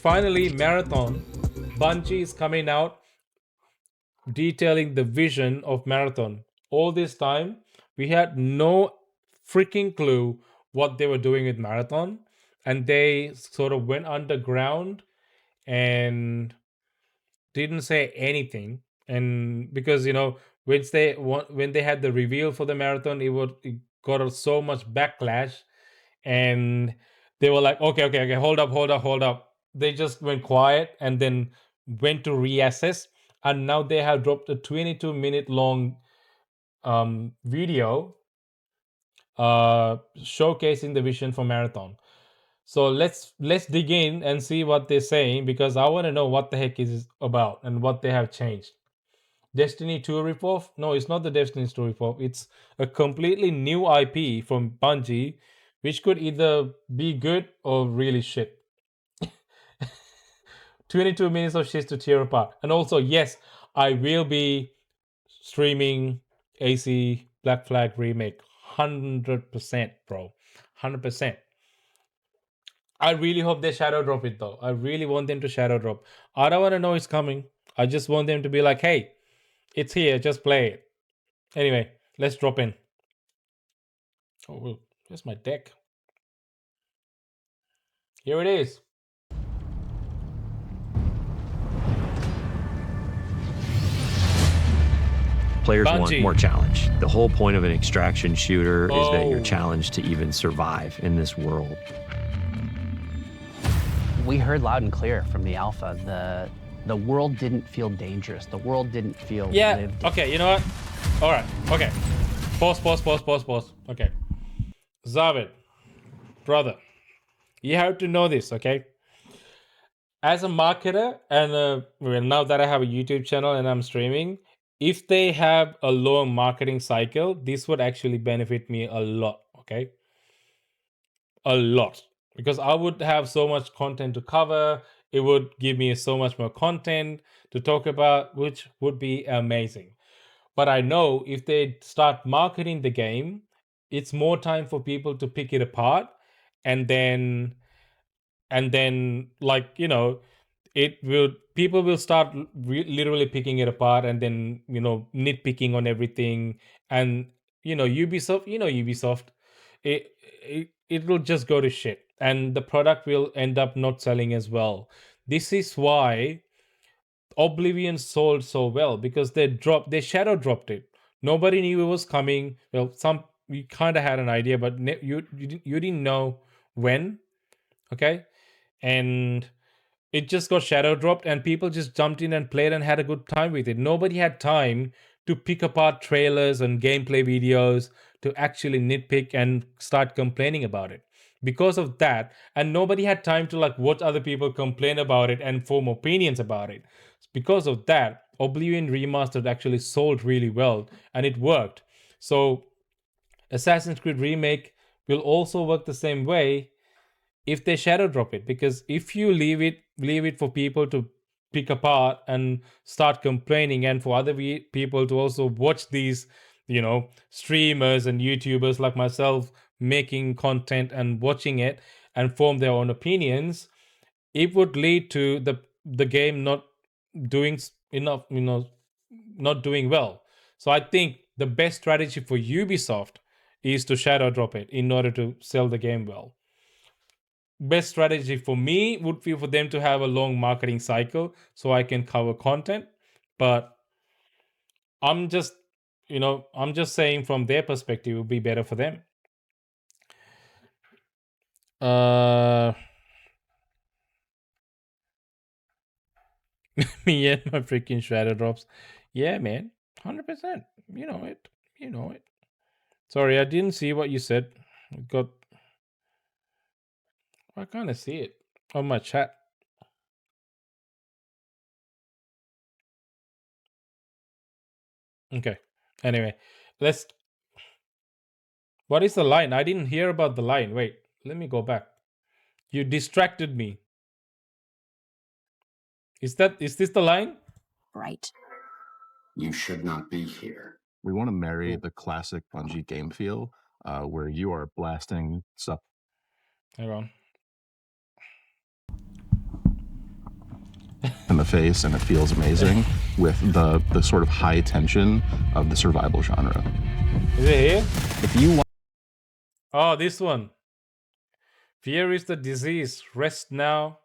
finally Marathon. Bungie is coming out detailing the vision of Marathon. All this time, we had no freaking clue what they were doing with Marathon, and they sort of went underground and didn't say anything. And because when they had the reveal for the Marathon, it got so much backlash, and they were like, okay, hold up. They just went quiet and then went to reassess, and now they have dropped a 22-minute long video showcasing the vision for Marathon. So let's dig in and see what they're saying, because I want to know what the heck is about and what they have changed. Destiny 2 ripoff? No, it's not the Destiny 2 ripoff. It's a completely new IP from Bungie, which could either be good or really shit. 22 minutes of shit to tear apart. And also, yes, I will be streaming AC Black Flag Remake 100%, bro. 100%. I really hope they shadow drop it, though. I really want them to shadow drop. I don't want to know it's coming. I just want them to be like, hey, it's here, just play it. Anyway, let's drop in. Oh, where's my deck? Here it is. Players Bungie. want more challenge. The whole point of an extraction shooter is that you're challenged to even survive in this world. We heard loud and clear from the alpha, the world didn't feel dangerous. The world didn't feel lived. Okay, you know what? All right, okay. Pause. Okay. Zavid, brother, you have to know this, okay? As a marketer, and now that I have a YouTube channel and I'm streaming, if they have a long marketing cycle, this would actually benefit me a lot, okay? A lot. Because I would have so much content to cover. It would give me so much more content to talk about, which would be amazing. But I know if they start marketing the game, it's more time for people to pick it apart, and then people will start literally picking it apart, and then nitpicking on everything. And Ubisoft, it will just go to shit, and the product will end up not selling as well. This is why Oblivion sold so well, because they shadow dropped it. Nobody knew it was coming. Well, we kind of had an idea, but you didn't know when. Okay, and it just got shadow dropped, and people just jumped in and played and had a good time with it. Nobody had time to pick apart trailers and gameplay videos to actually nitpick and start complaining about it. Because of that, and nobody had time to watch other people complain about it and form opinions about it. Because of that, Oblivion Remastered actually sold really well, and it worked. So Assassin's Creed Remake will also work the same way if they shadow drop it, because if you leave it for people to pick apart and start complaining, and for other people to also watch these streamers and YouTubers like myself making content and watching it and form their own opinions, it would lead to the game not doing enough, not doing well. So I think the best strategy for Ubisoft is to shadow drop it in order to sell the game well. Best strategy for me would be for them to have a long marketing cycle so I can cover content. But I'm just saying from their perspective, it would be better for them. Me and my freaking shadow drops. Yeah, man. 100%. You know it. Sorry, I didn't see what you said. I kind of see it on my chat. Okay. Anyway, what is the line? I didn't hear about the line. Wait, let me go back. You distracted me. Is this the line? Right. You should not be here. We want to marry the classic Bungie game feel, where you are blasting stuff. Hang on. in the face, and it feels amazing with the sort of high tension of the survival genre. Is it here? If you want Oh, this one. Fear is the disease. Rest now.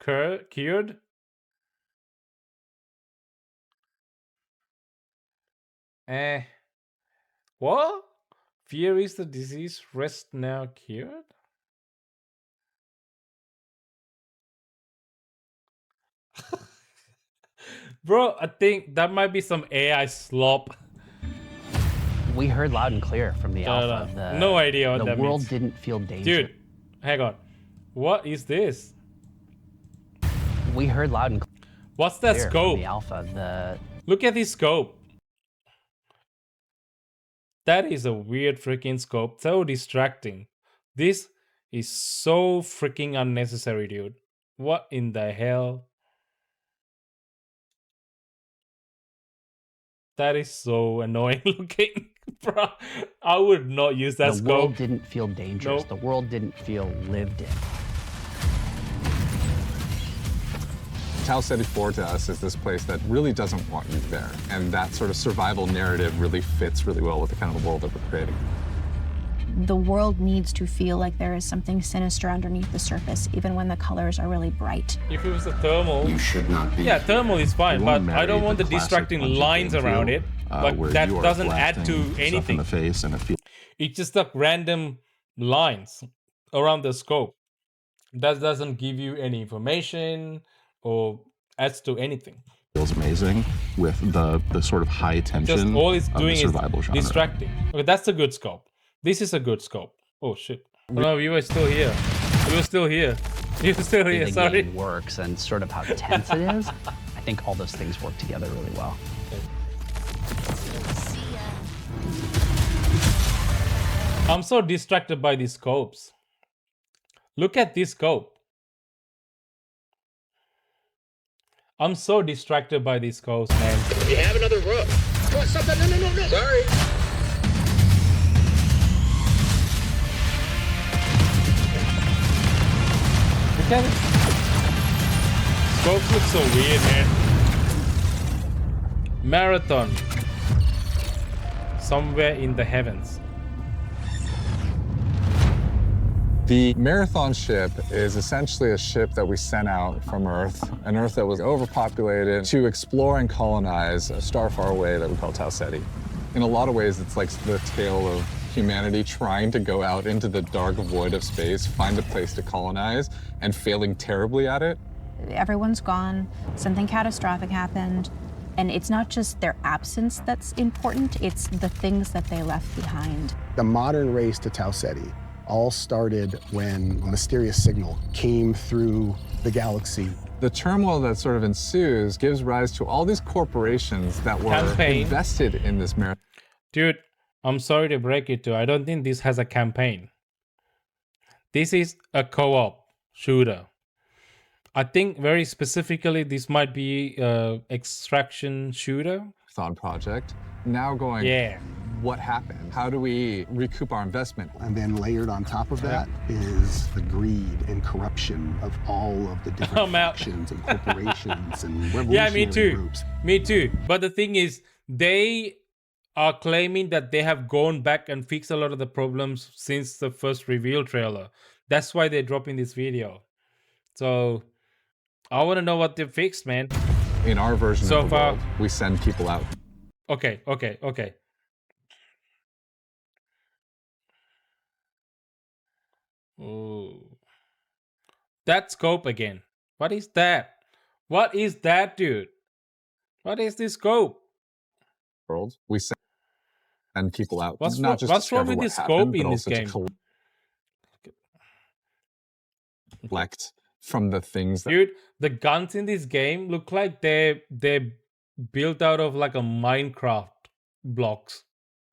Cured? What? Fear is the disease. Rest now. Cured? Bro, I think that might be some AI slop. we heard loud and clear from the alpha. No idea what the that world means. didn't feel dangerous. Dude, hang on. What is this? We heard loud and What's that clear scope? from the alpha. Look at this scope. That is a weird freaking scope. So distracting. This is so freaking unnecessary, dude. What in the hell? That is so annoying looking. Bro, I would not use that the scope. world didn't feel dangerous. Nope. The world didn't feel lived in. Tau Ceti 4 to us is this place that really doesn't want you there. And that sort of survival narrative really fits really well with the kind of world that we're creating. The world needs to feel like there is something sinister underneath the surface, even when the colors are really bright. If it was a thermal, You should not be yeah, here. thermal is fine, You but wanna I don't marry want the the classic distracting Bungie lines game around feel, it. Like where that you are doesn't add to blasting stuff in anything. the face, and it feels It's just like random lines around the scope. That doesn't give you any information or adds to anything. amazing with the sort of high tension Just all it's of the doing is survival genre. distracting. Okay, that's a good scope. This is a good scope. Oh shit. Oh, no, you were still here. You were still here. You were still here, The sorry. game works and sort of how tense it is. I think all those things work together really well. I'm so distracted by these scopes. Look at this scope. I'm so distracted by these scopes, man. You have another rook. Come on, stop that. No. Sorry. Look at it. Scopes look so weird, man. Marathon. Somewhere in the heavens. The Marathon ship is essentially a ship that we sent out from Earth, an Earth that was overpopulated, to explore and colonize a star far away that we call Tau Ceti. In a lot of ways, it's like the tale of humanity trying to go out into the dark void of space, find a place to colonize, and failing terribly at it. Everyone's gone, something catastrophic happened, and it's not just their absence that's important, it's the things that they left behind. The modern race to Tau Ceti all started when a mysterious signal came through the galaxy. The turmoil that sort of ensues gives rise to all these corporations that were Campaign. invested in this marathon. Dude, I'm sorry to break it to you. I don't think this has a campaign. This is a co-op shooter. I think very specifically this might be a extraction shooter. Project. Now going, Yeah. what happened? How do we recoup our investment? And then layered on top of that is the greed and corruption of all of the different I'm out. factions and corporations and revolutionary Yeah, me too. groups. Me too. But the thing is, they are claiming that they have gone back and fixed a lot of the problems since the first reveal trailer. That's why they're dropping this video. So I want to know what they fixed, man. In our version So of the far- world, we send people out. Okay. Ooh. That scope again. What is that? What is that, dude? What is this scope? World, we send people out. What's not wrong- just what's wrong discover with what this happened, scope but in this also to game? collect from the things that Dude, the guns in this game look like they're built out of like a Minecraft blocks.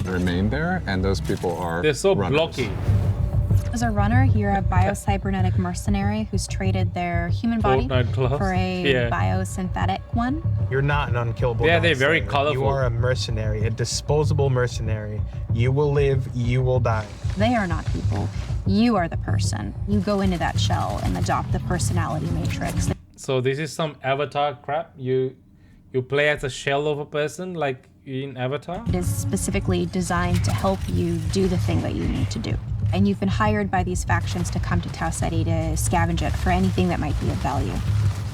remain there, and those people are They're so runners. blocky. As a runner, you're a biocybernetic mercenary who's traded their human body Fortnite gloves. for a Yeah. biosynthetic one. You're not an unkillable. Yeah, they're very gunslinger. colorful. You are a mercenary, a disposable mercenary. You will live, you will die. They are not people. You are the person. You go into that shell and adopt the personality matrix. So this is some Avatar crap. You play as a shell of a person, like in Avatar. It is specifically designed to help you do the thing that you need to do. And you've been hired by these factions to come to Tau Ceti to scavenge it for anything that might be of value.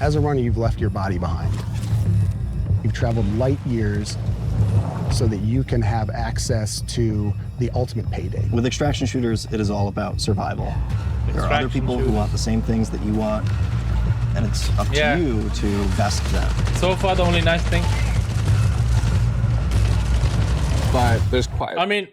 As a runner, you've left your body behind. You've traveled light years so that you can have access to the ultimate payday. With extraction shooters, it is all about survival. There are other people who want the same things that you want, and it's up to you to best them. So far, the only nice thing. But there's quite... I mean,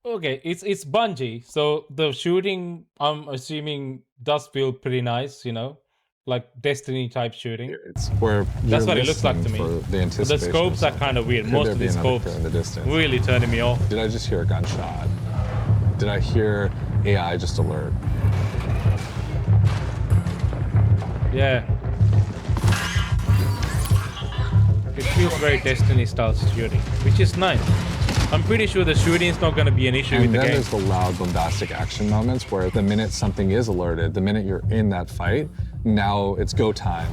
okay, it's Bungie, so the shooting, I'm assuming, does feel pretty nice, you know? Like Destiny type shooting. It's where that's what it looks like to me. The scopes are kind of weird. Most of the scopes really turning me off. Did I just hear a gunshot? Did I hear AI just alert? Yeah. It feels very Destiny style shooting, which is nice. I'm pretty sure the shooting is not going to be an issue with the game. And then there's the loud, bombastic action moments where the minute something is alerted, the minute you're in that fight, now it's go time.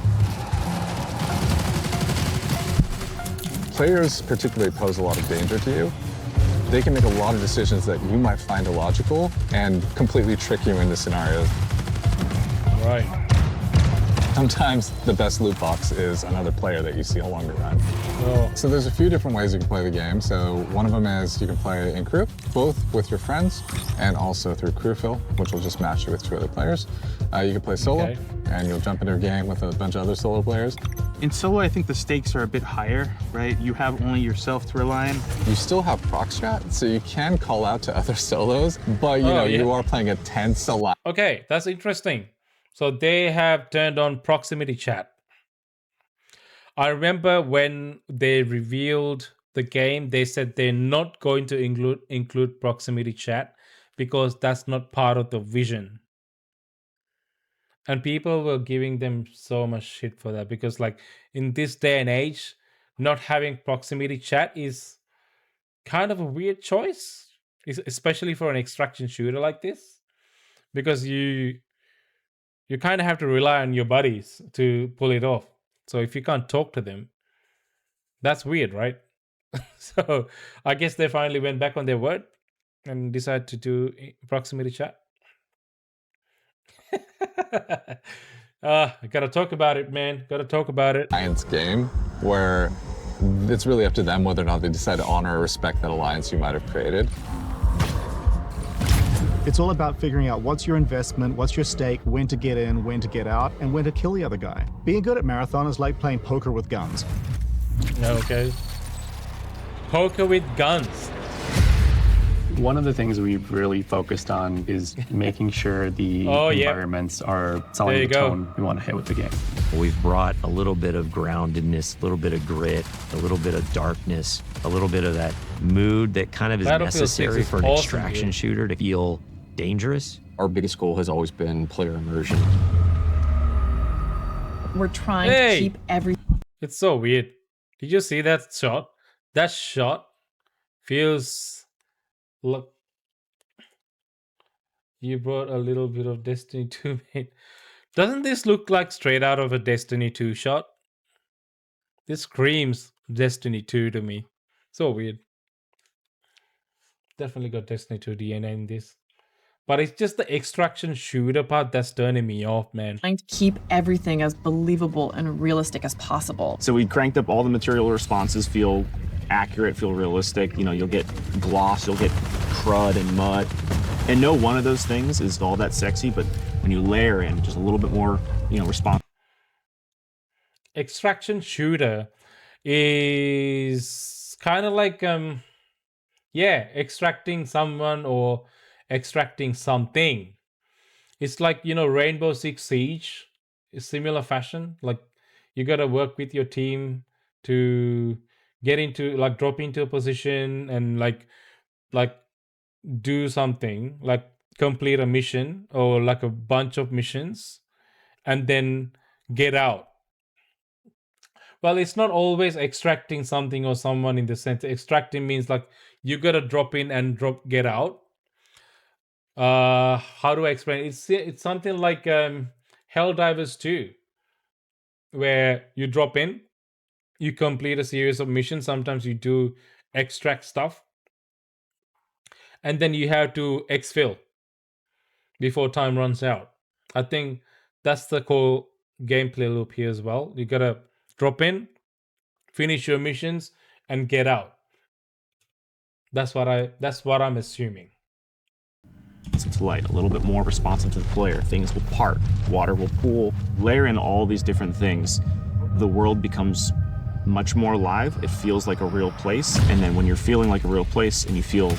Players particularly pose a lot of danger to you. They can make a lot of decisions that you might find illogical and completely trick you into scenarios. Right. Sometimes the best loot box is another player that you see along the run. Oh. So there's a few different ways you can play the game. So one of them is you can play in crew, both with your friends and also through crew fill, which will just match you with 2 other players. You can play solo, and you'll jump into a game with a bunch of other solo players. In solo, I think the stakes are a bit higher, right? You have only yourself to rely on. You still have proc strat, so you can call out to other solos, but you know, you are playing a tense a lot. Okay, that's interesting. So they have turned on proximity chat. I remember when they revealed the game, they said they're not going to include proximity chat because that's not part of the vision. And people were giving them so much shit for that because, like, in this day and age, not having proximity chat is kind of a weird choice, especially for an extraction shooter like this, because you kind of have to rely on your buddies to pull it off. So if you can't talk to them, that's weird, right? So I guess they finally went back on their word and decided to do proximity chat. I gotta talk about it, man. Gotta talk about it. Alliance game where it's really up to them whether or not they decide to honor or respect that alliance you might have created. It's all about figuring out what's your investment, what's your stake, when to get in, when to get out, and when to kill the other guy. Being good at Marathon is like playing poker with guns. Okay. Poker with guns. One of the things we've really focused on is making sure the environments are selling the tone we want to hit with the game. We've brought a little bit of groundedness, a little bit of grit, a little bit of darkness, a little bit of that mood that kind of is necessary for an extraction shooter to feel dangerous. Our biggest goal has always been player immersion. We're trying to keep everything. It's so weird. Did you see that shot? That shot feels... Look, you brought a little bit of Destiny 2, mate. Doesn't this look like straight out of a Destiny 2 shot? This screams Destiny 2 to me. So weird. Definitely got Destiny 2 DNA in this. But it's just the extraction shooter part that's turning me off, man. Trying to keep everything as believable and realistic as possible. So we cranked up all the material responses, feel accurate, feel realistic. You know, you'll get gloss, you'll get crud and mud. And no one of those things is all that sexy, but when you layer in just a little bit more, you know, response. Extraction shooter is kind of like, extracting someone or extracting something. It's like, you know, Rainbow Six Siege is similar fashion. Like, you got to work with your team to get into, like, drop into a position and like do something, like complete a mission or like a bunch of missions and then get out. Well, it's not always extracting something or someone in the sense. Extracting means like you gotta drop in and get out. How do I explain? It's something like Helldivers 2. where you drop in, you complete a series of missions. Sometimes you do extract stuff, and then you have to exfil before time runs out. I think that's the core gameplay loop here as well. You gotta drop in, finish your missions, and get out. That's what I'm assuming. To light, a little bit more responsive to the player. Things will part, water will pool. Layer in all these different things, the world becomes much more alive. It feels like a real place, and then when you're feeling like a real place and you feel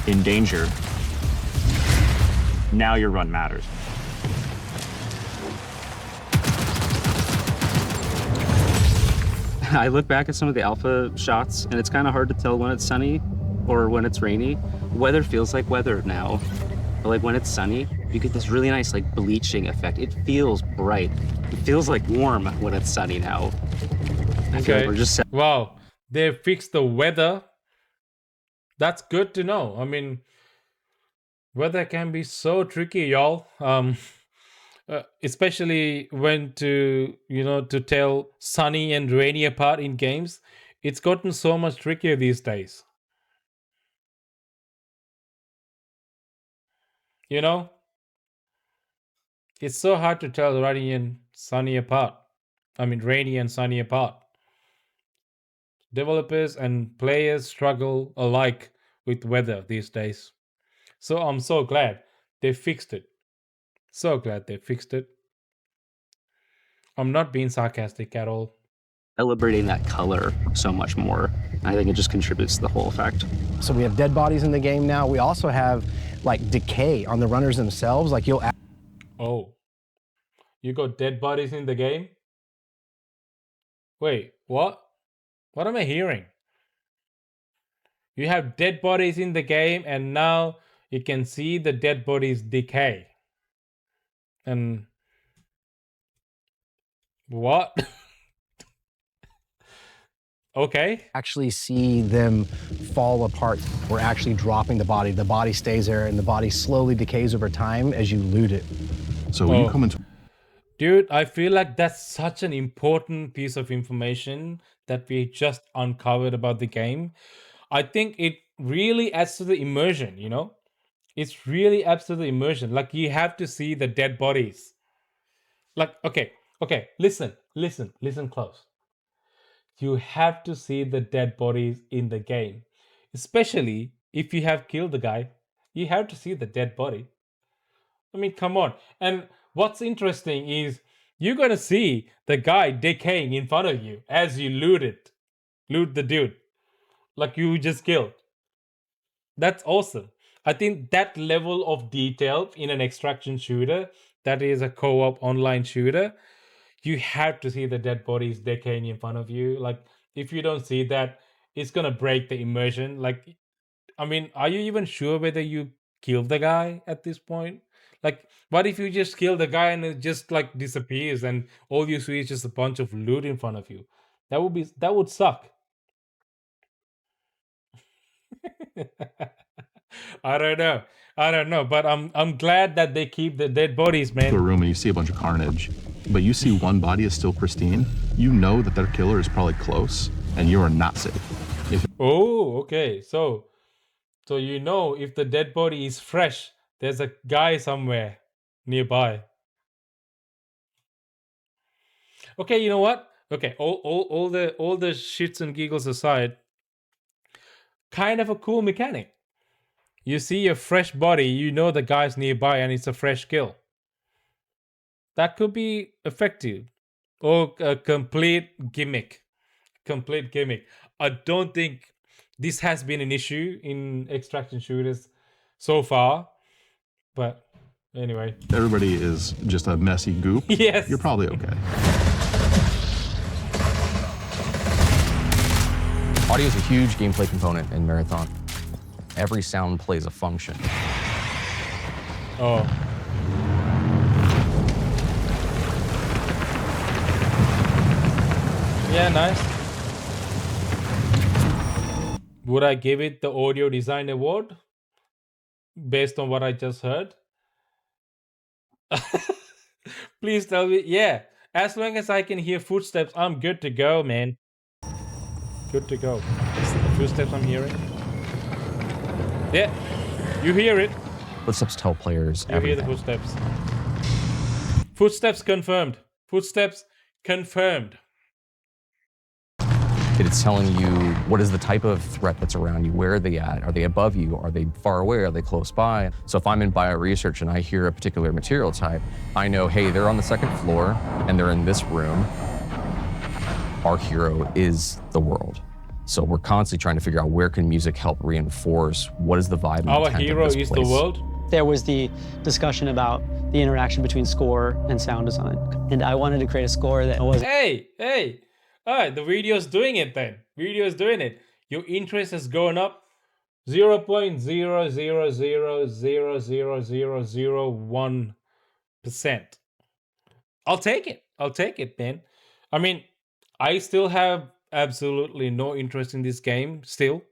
in danger, now your run matters. I look back at some of the alpha shots, and it's kind of hard to tell when it's sunny or when it's rainy. Weather feels like weather now. But like when it's sunny, you get this really nice like bleaching effect. It feels bright. It feels like warm when it's sunny now. I feel like we're just wow, they fixed the weather. That's good to know. I mean, weather can be so tricky, y'all. Especially when to tell sunny and rainy apart in games. It's gotten so much trickier these days. You know, it's so hard to tell rainy and sunny apart. I mean, rainy and sunny apart. Developers and players struggle alike with weather these days. So I'm so glad they fixed it. So glad they fixed it. I'm not being sarcastic at all. Celebrating that color so much more. I think it just contributes to the whole effect. So we have dead bodies in the game now. We also have like decay on the runners themselves. Like you'll. Oh, you got dead bodies in the game? Wait, what? What am I hearing? You have dead bodies in the game, and now you can see the dead bodies decay. And what? Okay. Actually see them fall apart. We're actually dropping the body. The body stays there, and the body slowly decays over time as you loot it. So when you come into... Dude, I feel like that's such an important piece of information that we just uncovered about the game. I think it really adds to the immersion, you know? It's really adds to the immersion. Like, you have to see the dead bodies. Like, okay, listen close. You have to see the dead bodies in the game. Especially if you have killed the guy, you have to see the dead body. I mean, come on. And what's interesting is you're going to see the guy decaying in front of you as you loot the dude. Like you just killed. That's awesome. I think that level of detail in an extraction shooter, that is a co-op online shooter, you have to see the dead bodies decaying in front of you. Like, if you don't see that, it's gonna break the immersion. Like, I mean, are you even sure whether you killed the guy at this point? Like, what if you just kill the guy and it just like disappears and all you see is just a bunch of loot in front of you? That would suck. I don't know, but I'm glad that they keep the dead bodies, man. To a room and you see a bunch of carnage, but you see one body is still pristine. You know that their killer is probably close, and you are not safe. Oh, okay. So you know if the dead body is fresh, there's a guy somewhere nearby. Okay, you know what? Okay, all the shits and giggles aside, kind of a cool mechanic. You see a fresh body, you know the guy's nearby and it's a fresh kill. That could be effective. Or a complete gimmick. I don't think this has been an issue in extraction shooters so far. But anyway. Everybody is just a messy goop. Yes. You're probably okay. Audio is a huge gameplay component in Marathon. Every sound plays a function. Oh. Yeah, nice. Would I give it the Audio Design Award? Based on what I just heard? Please tell me. Yeah. As long as I can hear footsteps, I'm good to go, man. Good to go. Is it the footsteps I'm hearing? Yeah, you hear it. Footsteps tell players You everything. hear the footsteps. Footsteps confirmed. Footsteps confirmed. It's telling you what is the type of threat that's around you. Where are they at? Are they above you? Are they far away? Are they close by? So if I'm in bioresearch and I hear a particular material type, I know, hey, they're on the second floor and they're in this room. Our hero is the world. So we're constantly trying to figure out where can music help reinforce what is the vibe and Our intent of hero this is place. the world. There was the discussion about the interaction between score and sound design. And I wanted to create a score that was... Hey. All right, the video's doing it then. Video's doing it. Your interest has gone up 0.000000001%. I'll take it. I'll take it, man. I mean, I still have absolutely no interest in this game still.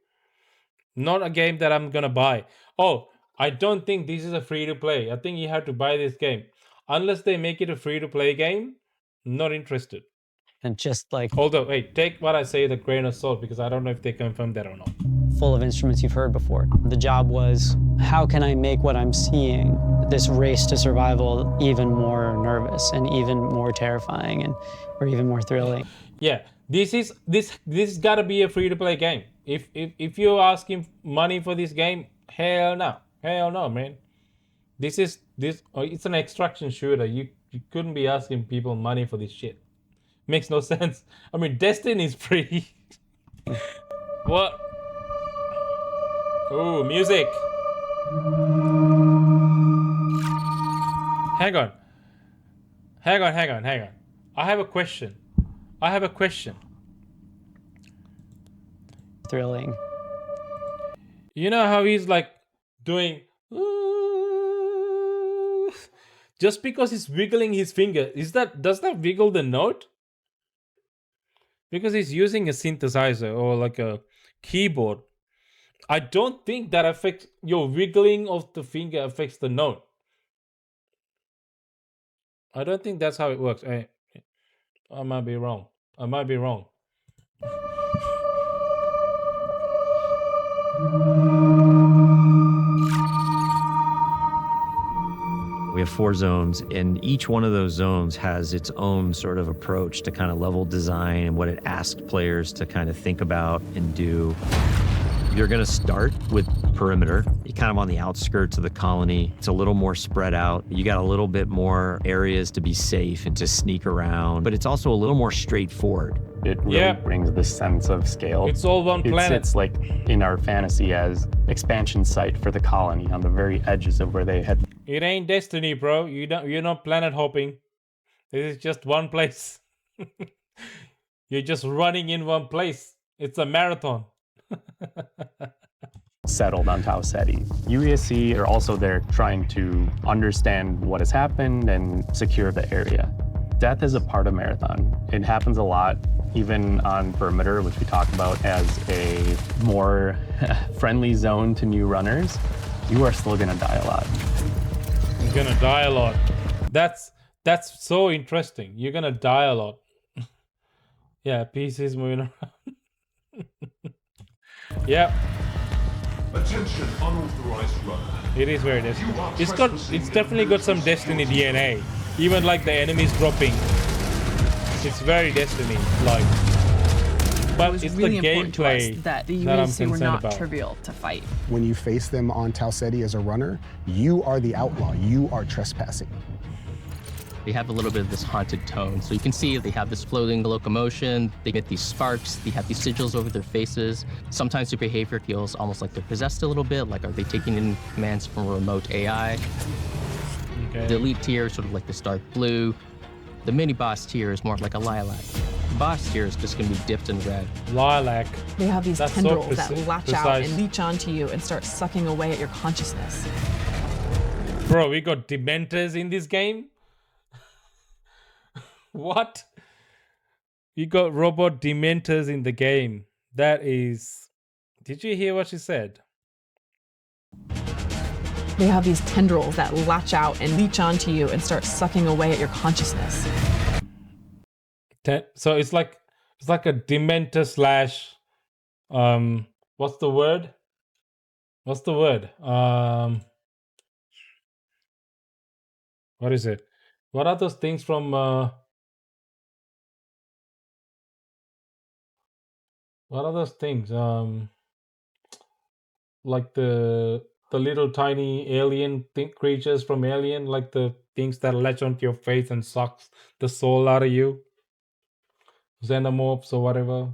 Not a game that I'm gonna buy. Oh, I don't think this is a free-to-play. I think you have to buy this game. Unless they make it a free-to-play game, not interested. And just like... Although, hey, take what I say with a grain of salt because I don't know if they confirm that or not. Full of instruments you've heard before. The job was, how can I make what I'm seeing, this race to survival, even more nervous and even more terrifying or even more thrilling? Yeah, this gotta be a free-to-play game. If you're asking money for this game, hell no, man. It's an extraction shooter. You couldn't be asking people money for this shit. Makes no sense. I mean, Destiny is free. What? Oh, music. Hang on. I have a question. Thrilling. You know how he's like doing just because he's wiggling his finger, does that wiggle the note? Because he's using a synthesizer or like a keyboard. I don't think that affects your wiggling of the finger affects the note. I don't think that's how it works. I might be wrong. We have 4 zones, and each one of those zones has its own sort of approach to kind of level design and what it asks players to kind of think about and do. You're going to start with perimeter. You're kind of on the outskirts of the colony. It's a little more spread out. You got a little bit more areas to be safe and to sneak around, but it's also a little more straightforward. It really brings this sense of scale. It's all one planet. It's like in our fantasy as expansion site for the colony on the very edges of where they had. It ain't Destiny, bro. You're not planet hopping. This is just one place. You're just running in one place. It's a marathon. Settled on Tau Ceti. UESC are also there trying to understand what has happened and secure the area. Death is a part of Marathon. It happens a lot, even on Perimeter, which we talk about as a more friendly zone to new runners. You are still gonna die a lot. You're gonna die a lot. That's so interesting. You're gonna die a lot. Yeah, pieces moving around. Yeah. Attention, unauthorized runner. It is where it is. It's definitely got some Destiny DNA. Even like the enemies dropping. It's very Destiny like. But it's really the important to us gameplay that the I'm UESC were concerned not about. trivial to fight. When you face them on Tau Ceti as a runner, you are the outlaw. You are trespassing. They have a little bit of this haunted tone. So you can see they have this floating locomotion, they get these sparks, they have these sigils over their faces. Sometimes their behavior feels almost like they're possessed a little bit, like are they taking in commands from a remote AI? Okay. The elite tier is sort of like this dark blue. The mini boss tier is more like a lilac. The boss tier is just gonna be dipped in red. Lilac. They have these That's tendrils so that latch out precise. and leech onto you and start sucking away at your consciousness. Bro, we got Dementors in this game? What? You got robot Dementors in the game. That is... Did you hear what she said? They have these tendrils that latch out and leech onto you and start sucking away at your consciousness. So it's like a Dementor slash what's the word? What is it? What are those things from what are those things? Like the little tiny alien creatures from Alien, like the things that latch onto your face and sucks the soul out of you. Xenomorphs or whatever.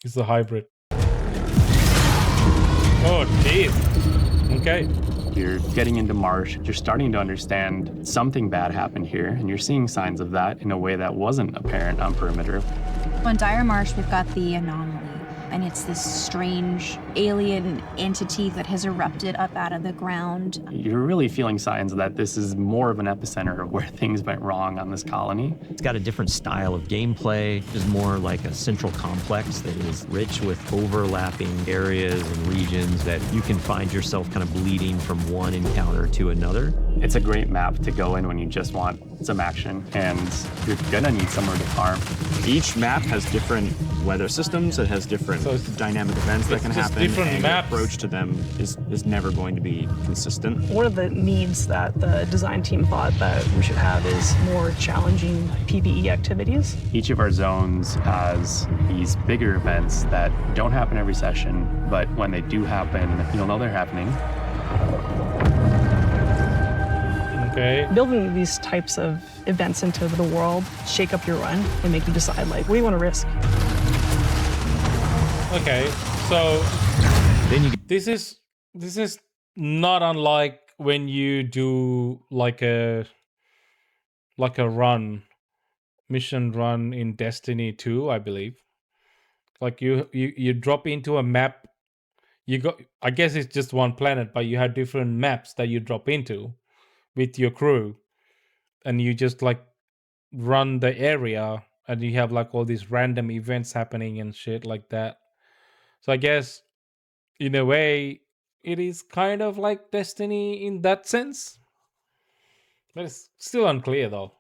It's a hybrid. Oh, jeez. Okay. You're getting into Marsh. You're starting to understand something bad happened here, and you're seeing signs of that in a way that wasn't apparent on Perimeter. On Dire Marsh, we've got the anomaly, and it's this strange alien entity that has erupted up out of the ground. You're really feeling signs that this is more of an epicenter of where things went wrong on this colony. It's got a different style of gameplay. It's more like a central complex that is rich with overlapping areas and regions that you can find yourself kind of bleeding from one encounter to another. It's a great map to go in when you just want some action, and you're gonna need somewhere to farm. Each map has different weather systems. It has different dynamic events that can happen. Different and maps. The approach to them is never going to be consistent. One of the needs that the design team thought that we should have is more challenging PvE activities. Each of our zones has these bigger events that don't happen every session, but when they do happen, you'll know they're happening. Okay. Building these types of events into the world shake up your run and make you decide, like, what do you want to risk? Okay, so then this is not unlike when you do like a mission run in Destiny 2, I believe. Like you drop into a map. I guess it's just one planet, but you have different maps that you drop into with your crew, and you just like run the area, and you have like all these random events happening and shit like that. So I guess in a way it is kind of like Destiny in that sense, but it's still unclear though.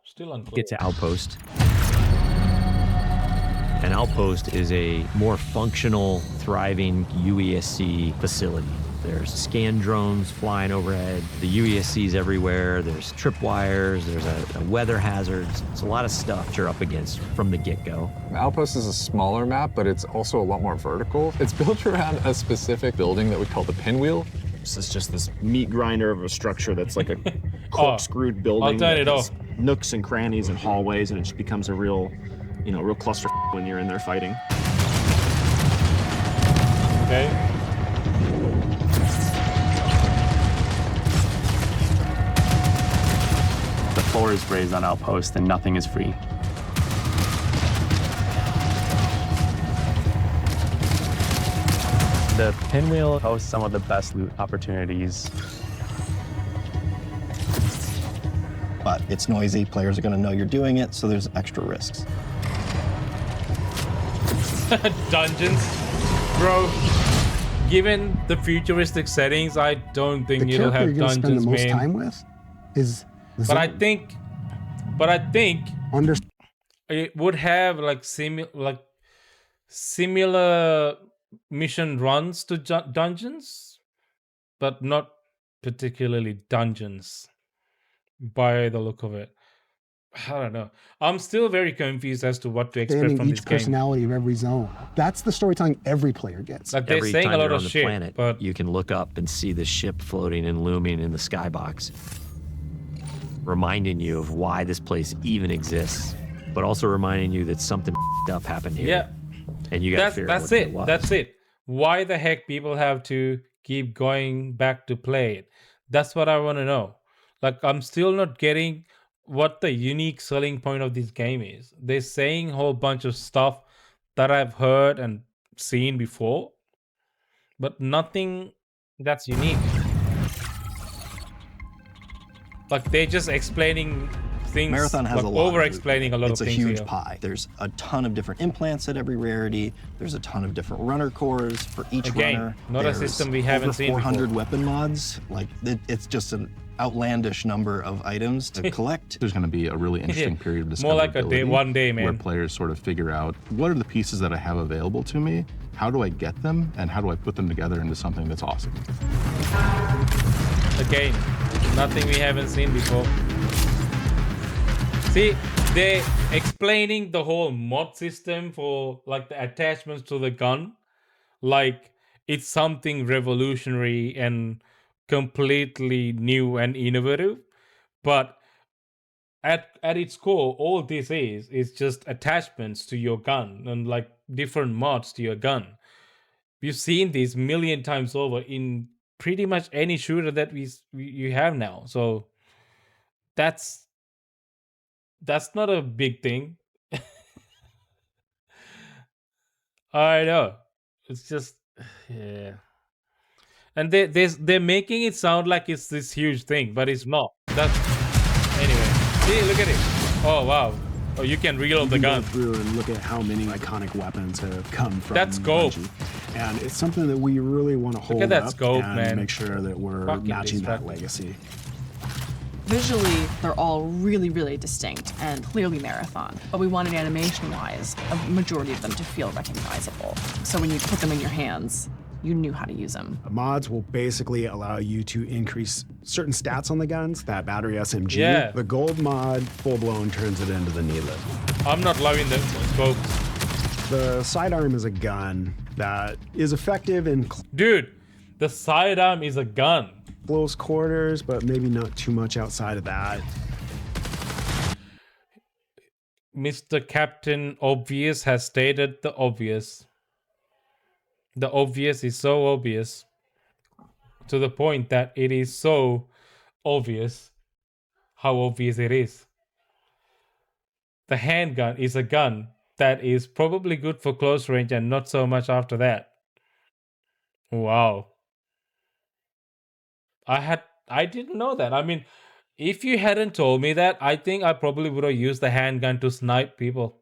Get to Outpost. An Outpost is a more functional, thriving UESC facility. There's scan drones flying overhead, the UESC's everywhere, there's tripwires, there's a weather hazards. It's a lot of stuff you're up against from the get-go. Outpost is a smaller map, but it's also a lot more vertical. It's built around a specific building that we call the pinwheel. This is just this meat grinder of a structure that's like a corkscrewed building. I'll turn it off. Nooks and crannies and hallways, and it just becomes a real cluster when you're in there fighting. Okay. The floor is raised on Outpost and nothing is free. The Pinwheel hosts some of the best loot opportunities. But it's noisy, players are gonna know you're doing it, so there's extra risks. Dungeons, bro. Given the futuristic settings, I don't think The it'll character have you're gonna dungeons, spend the most man. time with is the But I zone. think it would have like similar mission runs to dungeons, but not particularly dungeons by the look of it. I don't know. I'm still very confused as to what to expect Understanding from each this game. personality of every zone. That's the storytelling every player gets. Like they're Every saying time a lot you're of on the shit, planet, but you can look up and see the ship floating and looming in the skybox, reminding you of why this place even exists, but also reminding you that something up happened here. yeah, And you got to figure out that's what it. it was. That's it. Why the heck people have to keep going back to play it? That's what I want to know. Like, I'm still not getting what the unique selling point of this game is. They're saying a whole bunch of stuff that I've heard and seen before, but nothing that's unique. Like, they're just explaining things. Marathon has like a lot. over-explaining a lot it's of a things huge here. pie. There's a ton of different implants at every rarity. There's a ton of different runner cores for each Again, runner. not a There's system we haven't over seen 400 before. weapon mods. Like it's just an outlandish number of items to collect. There's going to be a really interesting Yeah. period of More like a day, discoverability one day, man. where players sort of figure out what are the pieces that I have available to me, how do I get them, and how do I put them together into something that's awesome. Again, nothing we haven't seen before. See, they're explaining the whole mod system for like the attachments to the gun, like it's something revolutionary and completely new and innovative. But at its core, all this is just attachments to your gun and like different mods to your gun. We've seen this million times over in pretty much any shooter that you have now. So that's not a big thing. I know. It's just yeah. And they're making it sound like it's this huge thing, but it's not. That's anyway. See, look at it. Oh wow. Oh, you can reload the gun. Go through and look at how many iconic weapons have come from That's scope. Bungie. And it's something that we really want to hold at that up scope, and man. make sure that we're Fucking matching that distracting. legacy. Visually, they're all really, really distinct and clearly Marathon, but we wanted animation-wise a majority of them to feel recognizable. So when you put them in your hands, you knew how to use them. Mods will basically allow you to increase certain stats on the guns, that battery SMG. Yeah. The gold mod, full-blown, turns it into the needle. I'm not loving the scopes. The sidearm is a gun that is effective in Dude, the sidearm is a gun. close quarters, but maybe not too much outside of that. Mr. Captain Obvious has stated the obvious. The obvious is so obvious to the point that it is so obvious how obvious it is. The handgun is a gun that is probably good for close range and not so much after that. Wow. I didn't know that. I mean, if you hadn't told me that, I think I probably would have used the handgun to snipe people.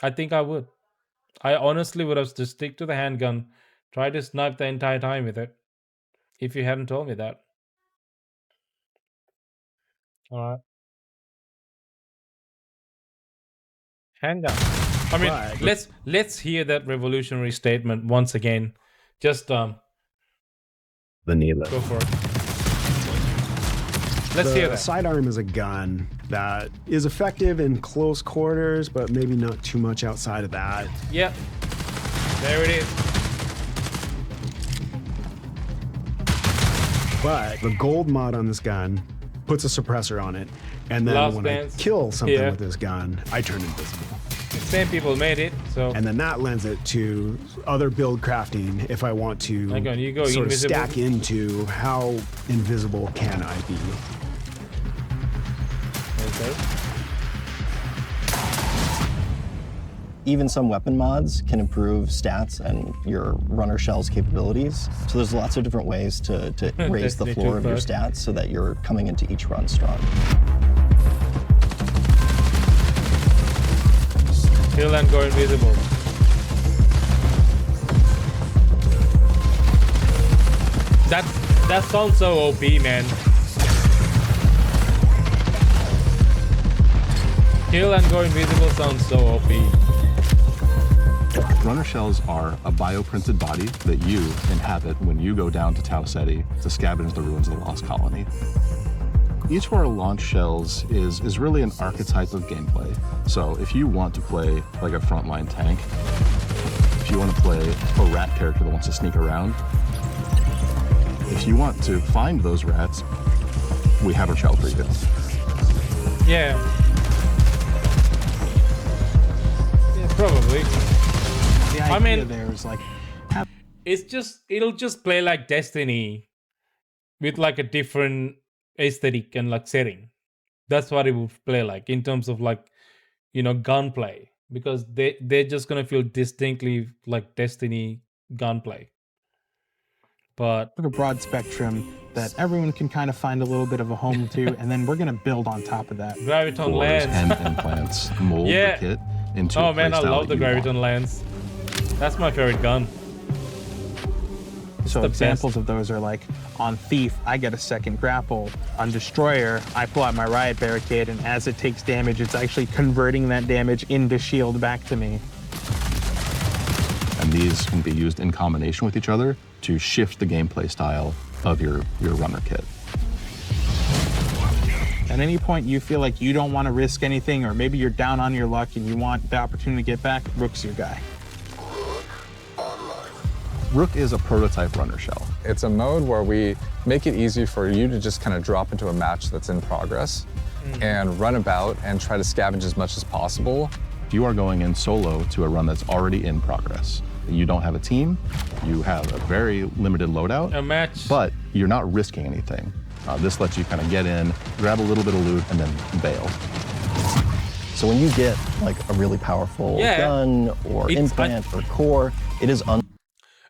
I think I would. I honestly would have just stick to the handgun, try to snipe the entire time with it. If you hadn't told me that. Alright. Handgun. I mean, let's hear that revolutionary statement once again. Just The needle. go for it. Let's the hear that. sidearm is a gun that is effective in close quarters, but maybe not too much outside of that. Yep. There it is. But the gold mod on this gun puts a suppressor on it, and then Last when Dance. I kill something Yeah. with this gun, I turn invisible. Same people made it, so. And then that lends it to other build crafting if I want to Hang on, you go sort invisible. of stack into how invisible can I be. Okay. Even some weapon mods can improve stats and your runner shell's capabilities. So there's lots of different ways to raise the Destiny floor of your 2 stats so that you're coming into each run strong. Kill and go invisible. That sounds so OP, man. Kill and go invisible sounds so OP. Runner shells are a bioprinted body that you inhabit when you go down to Tau Ceti to scavenge the ruins of the Lost Colony. Each of our launch shells is really an archetype of gameplay. So if you want to play like a frontline tank, if you want to play a rat character that wants to sneak around, if you want to find those rats, we have a shell for you. Yeah. Yeah, probably. The I idea mean, there is like, it'll just play like Destiny with like a different aesthetic and like setting. That's what it will play like in terms of like, gunplay, because they're just gonna feel distinctly like Destiny gunplay. but a broad spectrum that everyone can kind of find a little bit of a home to, and then we're gonna build on top of that. Graviton Cores lens. and implants mold Yeah. the kit into Oh a man, I playstyle love the that you want. Graviton lens. That's my favorite gun. So the examples of those are like, on Thief, I get a second grapple. On Destroyer, I pull out my Riot Barricade, and as it takes damage, it's actually converting that damage into shield back to me. And these can be used in combination with each other to shift the gameplay style of your runner kit. At any point you feel like you don't want to risk anything, or maybe you're down on your luck and you want the opportunity to get back, Rook's your guy. Rook is a prototype runner shell. It's a mode where we make it easy for you to just kind of drop into a match that's in progress and run about and try to scavenge as much as possible. You are going in solo to a run that's already in progress. You don't have a team, you have a very limited loadout, A match. but you're not risking anything. This lets you kind of get in, grab a little bit of loot, and then bail. So when you get like a really powerful Yeah. gun or implant or core, it is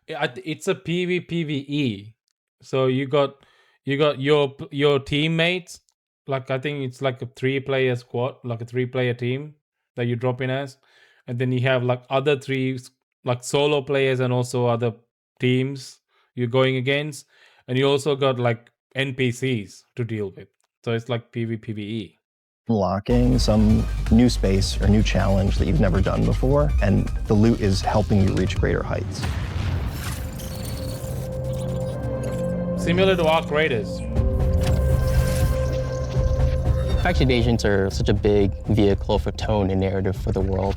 It's a PvPvE. So you got your teammates. Like I think it's like a 3-player squad, like a 3-player team that you drop in as, and then you have like other 3 like solo players and also other teams you're going against, and you also got like NPCs to deal with. So it's like PvPvE. unlocking some new space or new challenge that you've never done before, and the loot is helping you reach greater heights. Similar to Arc Raiders. Faction agents are such a big vehicle for tone and narrative for the world.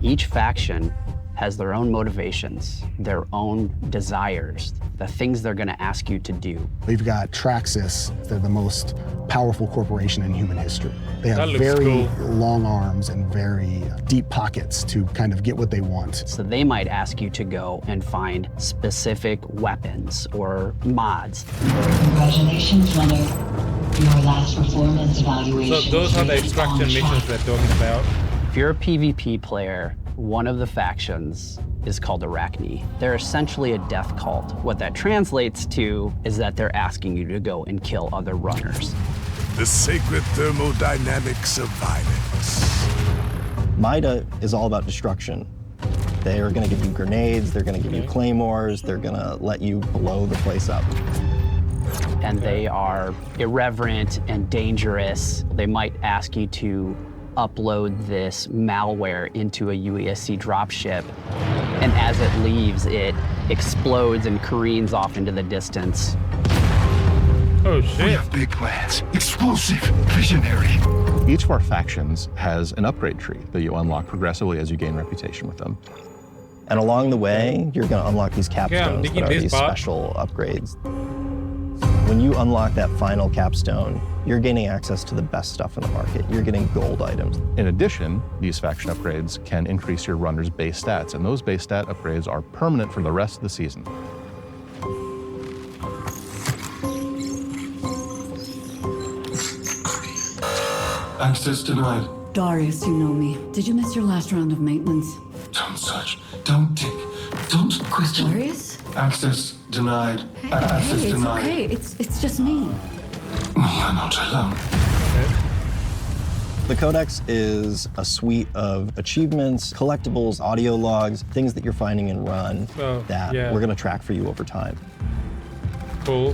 Each faction has their own motivations, their own desires, the things they're going to ask you to do. We've got Traxxas. They're the most powerful corporation in human history. They have That looks very cool. long arms and very deep pockets to kind of get what they want. So they might ask you to go and find specific weapons or mods. Congratulations, runner. Your last performance evaluation. So those are the extraction missions they're talking about. If you're a PvP player, one of the factions is called Arachne. They're essentially a death cult. What that translates to is that they're asking you to go and kill other runners. The sacred thermodynamics of violence. MIDA is all about destruction. They are going to give you grenades, they're going to give you claymores, they're going to let you blow the place up. And they are irreverent and dangerous. They might ask you to upload this malware into a UESC dropship, and as it leaves, it explodes and careens off into the distance. Oh shit. We have big plans. Explosive, visionary. Each of our factions has an upgrade tree that you unlock progressively as you gain reputation with them. And along the way, you're going to unlock these capstones digging that are this these part. special upgrades. When you unlock that final capstone, you're gaining access to the best stuff in the market. You're getting gold items. In addition, these faction upgrades can increase your runner's base stats, and those base stat upgrades are permanent for the rest of the season. Access denied. Darius, you know me. Did you miss your last round of maintenance? Don't search. Don't dig. Don't question. Darius? Access denied. Access Hey, it's denied. okay. It's just me. You're not alone. The Codex is a suite of achievements, collectibles, audio logs, things that you're finding in Run that yeah. we're going to track for you over time. Cool.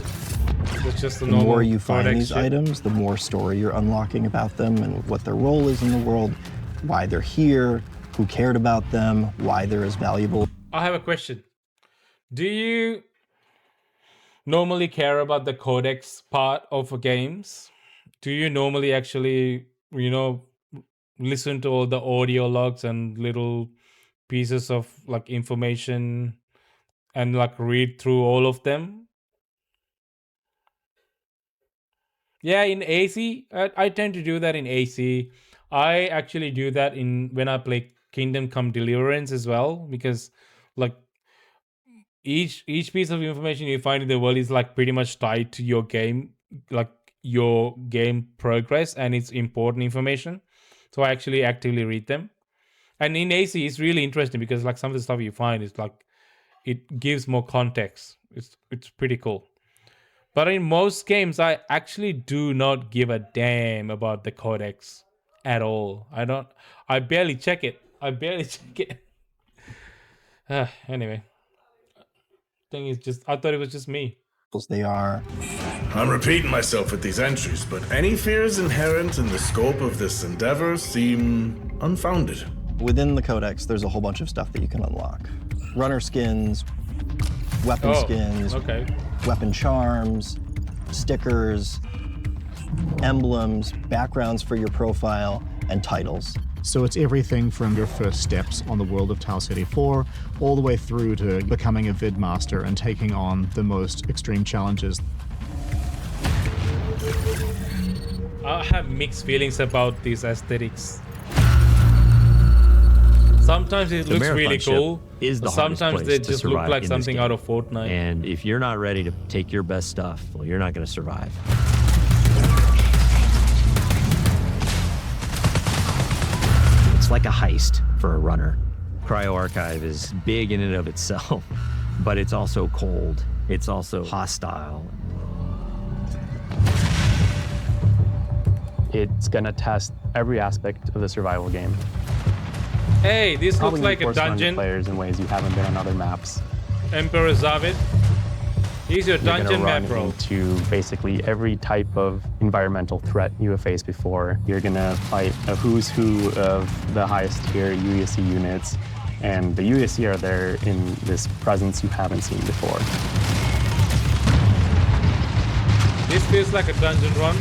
It's just the The normal more you find Codex these shit. items, the more story you're unlocking about them and what their role is in the world, why they're here, who cared about them, why they're as valuable. I have a question. Do you normally care about the codex part of games? Do you normally actually, listen to all the audio logs and little pieces of like information and like read through all of them? Yeah, in AC, I tend to do that in AC. I actually do that when I play Kingdom Come Deliverance as well, because like each piece of information you find in the world is like pretty much tied to your game, like your game progress, and it's important information. So I actually actively read them. And in AC, it's really interesting because like some of the stuff you find is like it gives more context. It's pretty cool. But in most games, I actually do not give a damn about the codex at all. I barely check it. I anyway, I thought it was just me. They are. I'm repeating myself with these entries, but any fears inherent in the scope of this endeavor seem unfounded. Within the codex, there's a whole bunch of stuff that you can unlock. Runner skins, weapon skins, weapon charms, stickers, emblems, backgrounds for your profile, and titles. So it's everything from your first steps on the world of Tau Ceti 4 all the way through to becoming a vid master and taking on the most extreme challenges. I have mixed feelings about these aesthetics. Sometimes it looks really cool. But sometimes they just look like something out of Fortnite. And if you're not ready to take your best stuff, well, you're not going to survive. It's like a heist for a runner. Cryo Archive is big in and of itself, but it's also cold. It's also hostile. It's gonna test every aspect of the survival game. Hey, this Probably looks like a force run dungeon. Players in ways you haven't been on other maps. Emperor Zavid. He's your dungeon map, bro. Into basically every type of environmental threat you have faced before. You're gonna fight a who's who of the highest tier UESC units, and the UESC are there in this presence you haven't seen before. This feels like a dungeon run.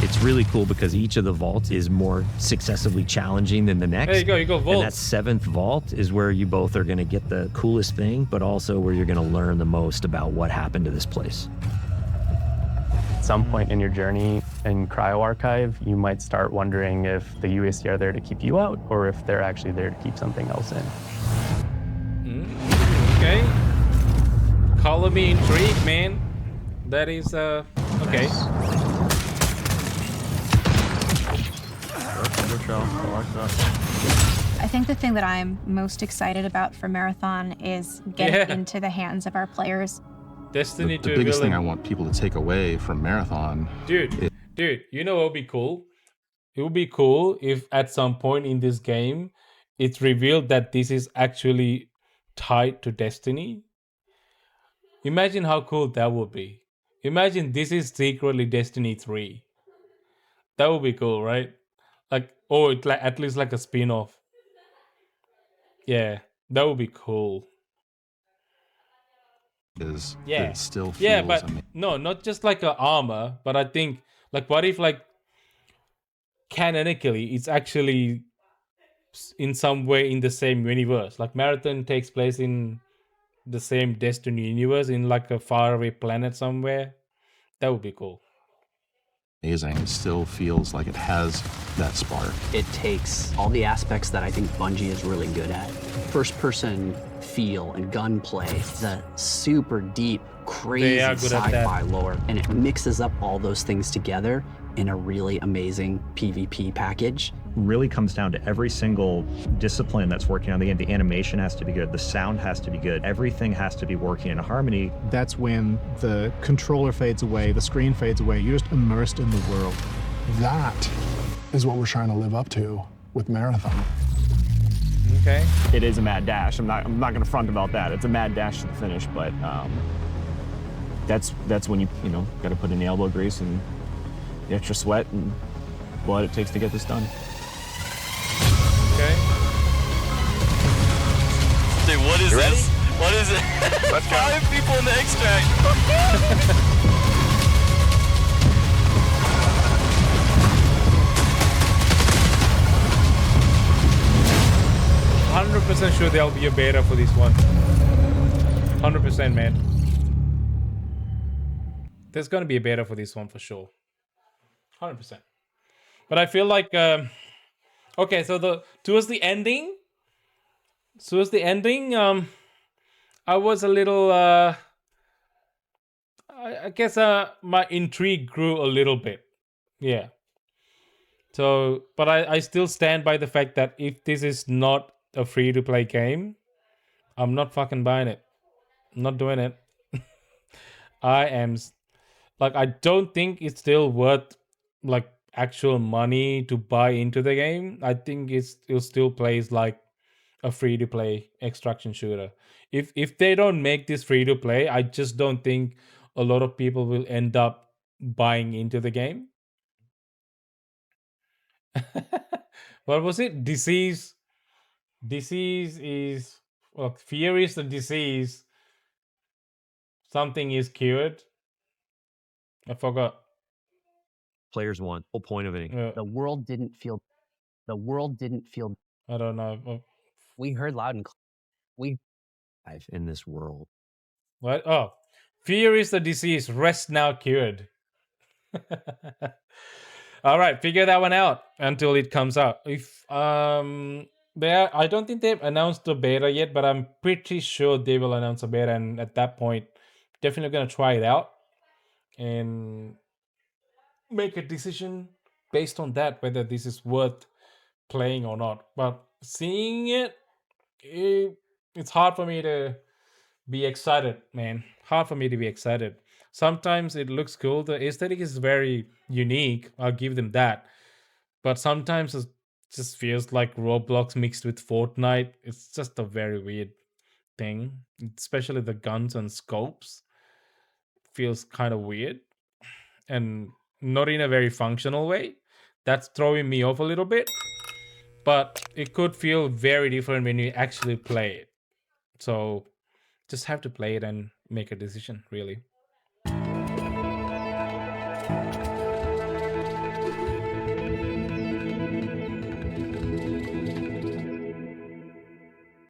It's really cool because each of the vaults is more successively challenging than the next. There you go vaults. And that 7th vault is where you both are going to get the coolest thing, but also where you're going to learn the most about what happened to this place. At some point in your journey in Cryo Archive, you might start wondering if the UESC are there to keep you out or if they're actually there to keep something else in. Okay. Color me intrigued, man. That is, okay. I think the thing that I'm most excited about for Marathon is getting into the hands of our players. Destiny The biggest thing I want people to take away from Marathon. Dude, you know what would be cool? It would be cool if at some point in this game, it's revealed that this is actually tied to Destiny. Imagine how cool that would be. Imagine this is secretly Destiny 3. That would be cool, right? Like, oh, it's like at least like a spin-off. Yeah, that would be cool. It still feels yeah, but amazing. no, not just like a armor, but I think like what if like canonically it's actually in some way in the same universe. Like Marathon takes place in the same Destiny universe in like a faraway planet somewhere. That would be cool. Amazing. It still feels like it has that spark. It takes all the aspects that I think Bungie is really good at. First-person feel and gunplay, the super deep, crazy sci-fi lore, and it mixes up all those things together in a really amazing PvP package. Really comes down to every single discipline that's working on the game. The animation has to be good, the sound has to be good, everything has to be working in harmony. That's when the controller fades away, the screen fades away, you're just immersed in the world. That is what we're trying to live up to with Marathon. Okay. It is a mad dash. I'm not going to front about that. It's a mad dash to the finish, but that's when you got to put in the elbow grease and the extra sweat and blood it takes to get this done. Okay. Dude, what is ready? this? What is it? Let's go. 5 people in the extract. 100% sure there'll be a beta for this one. 100%, man. There's gonna be a beta for this one for sure. 100%. But I feel like, okay, so towards the ending, I was a little, I guess my intrigue grew a little bit. Yeah. So, but I still stand by the fact that if this is not a free-to-play game, I'm not fucking buying it. Not doing it. I am like, I don't think it's still worth like actual money to buy into the game. I think it still plays like a free to play extraction shooter. If they don't make this free to play, I just don't think a lot of people will end up buying into the game. What was it? Disease is, well, fear is the disease. Something is cured. I forgot. Players want whole point of it. The world didn't feel. The world didn't feel. I don't know. We heard loud and we. In this world. What? Oh, fear is the disease. Rest now cured. All right, figure that one out until it comes out. If I don't think they've announced the beta yet, but I'm pretty sure they will announce a beta, and at that point, definitely gonna try it out and make a decision based on that whether this is worth playing or not. But seeing it's hard for me to be excited, man. Hard for me to be excited. Sometimes it looks cool. The aesthetic is very unique. I'll give them that. But sometimes it just feels like Roblox mixed with Fortnite. It's just a very weird thing. Especially the guns and scopes. Feels kind of weird. And not in a very functional way. That's throwing me off a little bit. But it could feel very different when you actually play it. So just have to play it and make a decision, really.